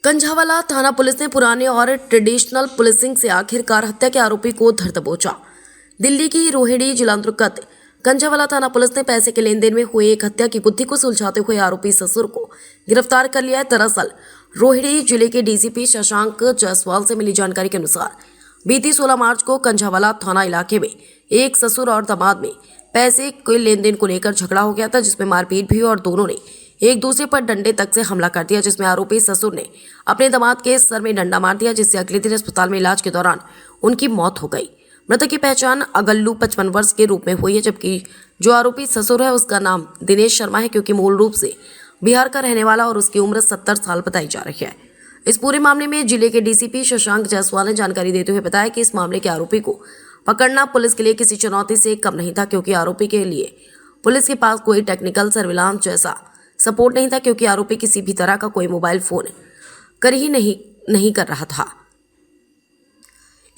कंझावाला थाना पुलिस ने पुराने और ट्रेडिशनल पुलिसिंग से आखिरकार हत्या के आरोपी को धर दबोचा। दिल्ली की रोहिणी जिलांतर्गत कंझावाला थाना पुलिस ने पैसे के लेन देन में हुए एक हत्या की गुत्थी को सुलझाते हुए आरोपी ससुर को गिरफ्तार कर लिया है। दरअसल रोहिणी जिले के डीसीपी शशांक जायसवाल से मिली जानकारी के अनुसार बीती 16 मार्च को कंझावाला थाना इलाके में एक ससुर और दामाद में पैसे के लेन देन को लेकर झगड़ा हो गया था, जिसमें मारपीट भी हुई और दोनों ने एक दूसरे पर डंडे तक से हमला कर दिया, जिसमें आरोपी ससुर ने अपने दामाद के सर में डंडा मार दिया, जिससे अगले दिन अस्पताल में इलाज के दौरान उनकी मौत हो गई। मृतक की पहचान अगल्लू 55 वर्ष के रूप में हुई है, जबकि जो आरोपी ससुर है उसका नाम दिनेश शर्मा है, क्योंकि मूल रूप से बिहार का रहने वाला और उसकी उम्र 70 साल बताई जा रही है। इस पूरे मामले में जिले के डीसीपी शशांक जायसवाल ने जानकारी देते हुए बताया कि इस मामले के आरोपी को पकड़ना पुलिस के लिए किसी चुनौती से कम नहीं था, क्योंकि आरोपी के लिए पुलिस के पास कोई टेक्निकल सर्विलांस जैसा सपोर्ट नहीं था, क्योंकि आरोपी किसी भी तरह का कोई मोबाइल फोन नहीं कर रहा था।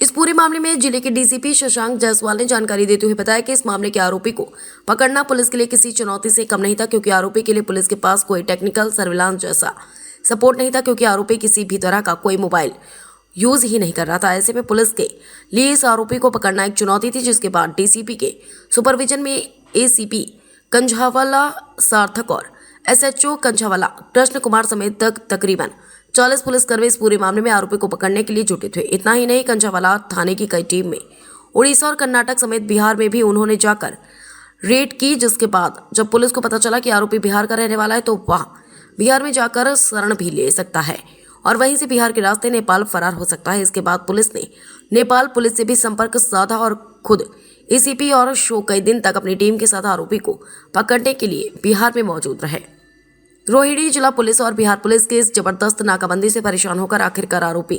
इस पूरे मामले में जिले के डीसीपी शशांक जायसवाल ने जानकारी देते हुए बताया कि इस मामले के आरोपी को पकड़ना पुलिस के लिए किसी चुनौती से कम नहीं था, क्योंकि आरोपी के लिए पुलिस के पास कोई टेक्निकल सर्विलांस जैसा सपोर्ट नहीं था, क्योंकि आरोपी किसी भी तरह का कोई मोबाइल यूज ही नहीं कर रहा था। ऐसे में पुलिस के लिए इस आरोपी को पकड़ना एक चुनौती थी, जिसके बाद डीसीपी के सुपरविजन में एसीपी कंझावाला सार्थक और एसएचओ कंझावाला कृष्ण कुमार समेत तकरीबन 40 पुलिसकर्मी इस पूरे मामले में आरोपी को पकड़ने के लिए जुटे थे। इतना ही नहीं, कंझावाला थाने की कई टीम में उड़ीसा और कर्नाटक समेत बिहार में भी उन्होंने जाकर रेड की, जिसके बाद जब पुलिस को पता चला कि आरोपी बिहार का रहने वाला है तो वह बिहार में जाकर शरण भी ले सकता है और वहीं से बिहार के रास्ते नेपाल फरार हो सकता है। इसके बाद पुलिस ने नेपाल पुलिस से भी संपर्क साधा और खुद एसीपी और शो कई दिन तक अपनी टीम के साथ आरोपी को पकड़ने के लिए बिहार में मौजूद रहे। रोहिणी जिला पुलिस और बिहार पुलिस के इस जबरदस्त नाकाबंदी से परेशान होकर आखिरकार आरोपी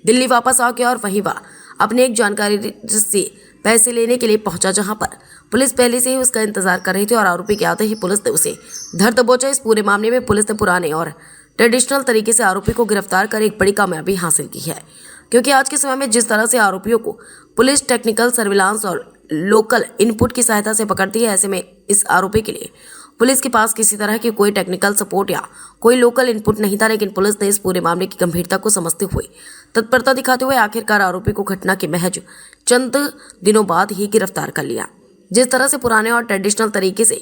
दिल्ली वापस आ गया और वहीं वह अपने एक जानकारी से पैसे लेने के लिए पहुंचा, जहां पर पुलिस पहले से ही उसका इंतजार कर रही थी और आरोपी के आते ही पुलिस ने उसे धर दबोचा। इस पूरे मामले में पुलिस ने पुराने और ट्रेडिशनल तरीके से आरोपी को गिरफ्तार कर एक बड़ी कामयाबी हासिल की है, क्योंकि आज के समय में जिस तरह से आरोपियों को पुलिस टेक्निकल सर्विलांस और लोकल इनपुट की सहायता से पकड़ती है, ऐसे में इस आरोपी के लिए पुलिस के पास किसी तरह की कोई टेक्निकल सपोर्ट या कोई लोकल इनपुट नहीं था। लेकिन पुलिस ने इस पूरे मामले की गंभीरता को समझते हुए तत्परता दिखाते हुए आखिरकार आरोपी को घटना के महज चंद दिनों बाद ही गिरफ्तार कर लिया। जिस तरह से पुराने और ट्रेडिशनल तरीके से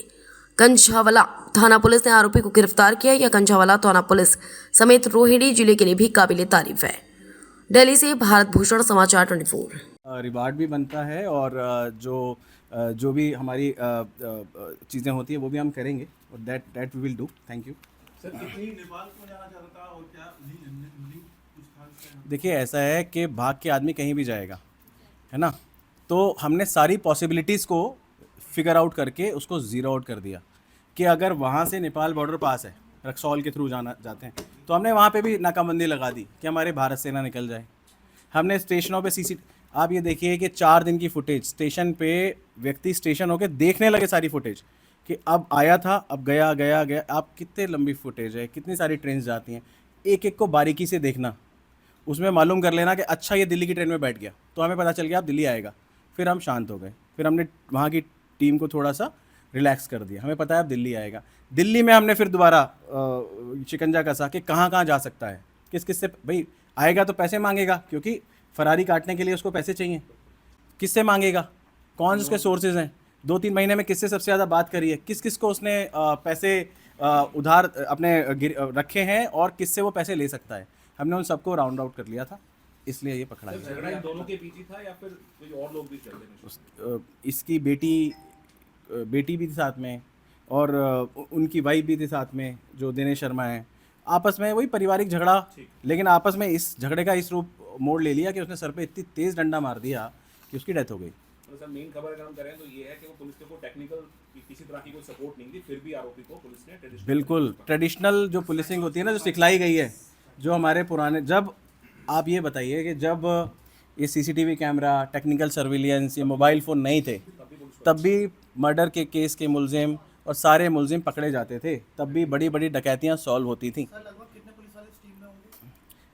कंझावाला थाना पुलिस ने आरोपी को गिरफ्तार किया, यह कंझावाला थाना पुलिस समेत रोहिणी जिले के लिए भी काबिले तारीफ है। दिल्ली से भारत भूषण, समाचार 24। रिवार्ड भी बनता है और जो भी हमारी चीज़ें होती है वो भी हम करेंगे और that we will do. Thank you sir. कितनी नेपाल को जाना चाहता था और क्या लिंक कुछ था इसका? देखिए, ऐसा है कि भाग के आदमी कहीं भी जाएगा, है ना, तो हमने सारी पॉसिबिलिटीज़ को फिगर आउट करके उसको ज़ीरो आउट कर दिया कि अगर वहाँ से नेपाल बॉर्डर पास है, रक्सौल के थ्रू जाते हैं, तो हमने वहाँ पे भी नाकाबंदी लगा दी कि हमारे भारत सेना निकल जाए। हमने स्टेशनों पे आप ये देखिए कि 4 दिन की फुटेज स्टेशन पे, व्यक्ति स्टेशन होके देखने लगे सारी फुटेज कि अब आया था, अब गया गया गया। आप कितने लंबी फुटेज है, कितनी सारी ट्रेन जाती हैं, एक एक को बारीकी से देखना, उसमें मालूम कर लेना कि अच्छा ये दिल्ली की ट्रेन में बैठ गया, तो हमें पता चल गया अब दिल्ली आएगा। फिर हम शांत हो गए, फिर हमने वहाँ की टीम को थोड़ा सा रिलैक्स कर दिया, हमें पता है अब दिल्ली आएगा। दिल्ली में हमने फिर दोबारा शिकंजा कसा कि कहाँ कहाँ जा सकता है, किस किस से, भाई आएगा तो पैसे मांगेगा, क्योंकि फरारी काटने के लिए उसको पैसे चाहिए। किससे मांगेगा, कौन उसके सोर्सेज हैं, 2-3 महीने में किससे सबसे ज़्यादा बात करी है, किस किस को उसने पैसे उधार अपने रखे हैं और किससे वो पैसे ले सकता है। हमने उन सबको राउंड आउट कर लिया था, इसलिए ये पकड़ा गया। झगड़ा इन दोनों के बीच ही था या फिर कोई और लोग भी चल रहे थे? इसकी बेटी भी थी साथ में और उनकी वाइफ भी थी साथ में, जो दिनेश शर्मा है। आपस में वही पारिवारिक झगड़ा, लेकिन आपस में इस झगड़े का इस रूप मोड़ ले लिया कि उसने सर पे इतनी तेज़ डंडा मार दिया कि उसकी डेथ हो गई। तो सर, मेन खबर अगर हम करें तो ये है कि वो पुलिस के को टेक्निकल किसी तरह की कोई सपोर्ट नहीं थी, फिर भी आरोपी को पुलिस ने बिल्कुल ट्रेडिशनल जो पुलिसिंग होती है ना, जो सिखलाई गई है, जो हमारे पुराने, जब आप ये बताइए कि जब ये सीसीटीवी कैमरा, टेक्निकल सर्विलियंस, ये मोबाइल फ़ोन नहीं थे, तब भी मर्डर के केस के मुलजिम और सारे मुलजिम पकड़े जाते थे, तब भी बड़ी बड़ी डकैतियाँ सॉल्व होती थी।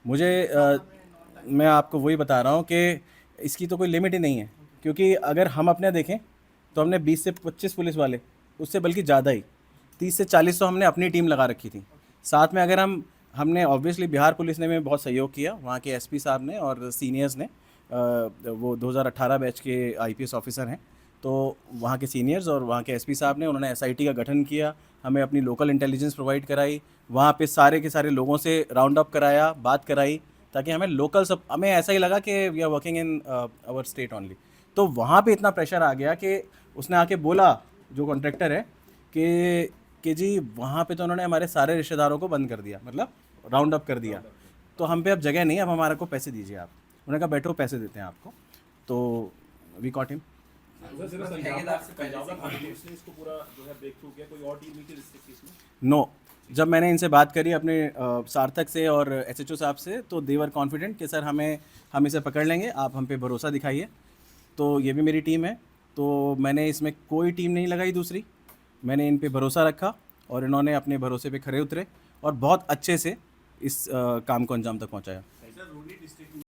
मुझे मैं आपको वही बता रहा हूँ कि इसकी तो कोई लिमिट ही नहीं है, क्योंकि अगर हम अपने देखें तो हमने 20 से 25 पुलिस वाले, उससे बल्कि ज़्यादा ही 30 से 40 तो हमने अपनी टीम लगा रखी थी। साथ में अगर हम हमने ऑब्वियसली बिहार पुलिस ने में बहुत सहयोग किया, वहाँ के एसपी साहब ने और सीनियर्स ने। वो 2018 बैच के आईपीएस ऑफिसर हैं, तो वहाँ के सीनियर्स और वहाँ के एसपी साहब ने, उन्होंने एसआईटी का गठन किया, हमें अपनी लोकल इंटेलिजेंस प्रोवाइड कराई, वहाँ पे सारे के सारे लोगों से राउंड अप कराया, बात कराई, ताकि हमें लोकल सब, हमें ऐसा ही लगा कि we are working in our state only. तो वहाँ पे इतना प्रेशर आ गया कि उसने आके बोला, जो कॉन्ट्रैक्टर है, कि जी वहाँ पे तो उन्होंने हमारे सारे रिश्तेदारों को बंद कर दिया, मतलब राउंड अप कर दिया, तो हम पे अब जगह नहीं है, अब हमारे को पैसे दीजिए आप। उन्होंने कहा बैठो, पैसे देते हैं आपको। तो वी कॉट हिम। सर सिर्फ पंजाब थाना पुलिस ने इसको पूरा जो है ब्रेक थ्रू किया, कोई और टीम नहीं थी इस केस में? नो, जब मैंने इनसे बात करी अपने सार्थक से और एसएचओ साहब से, तो दे वर कॉन्फिडेंट कि सर हम इसे पकड़ लेंगे, आप हम पे भरोसा दिखाइए। तो ये भी मेरी टीम है, तो मैंने इसमें कोई टीम नहीं लगाई दूसरी, मैंने इन पे भरोसा रखा और इन्होंने अपने भरोसे पे खरे उतरे और बहुत अच्छे से इस काम को अंजाम तक पहुंचाया।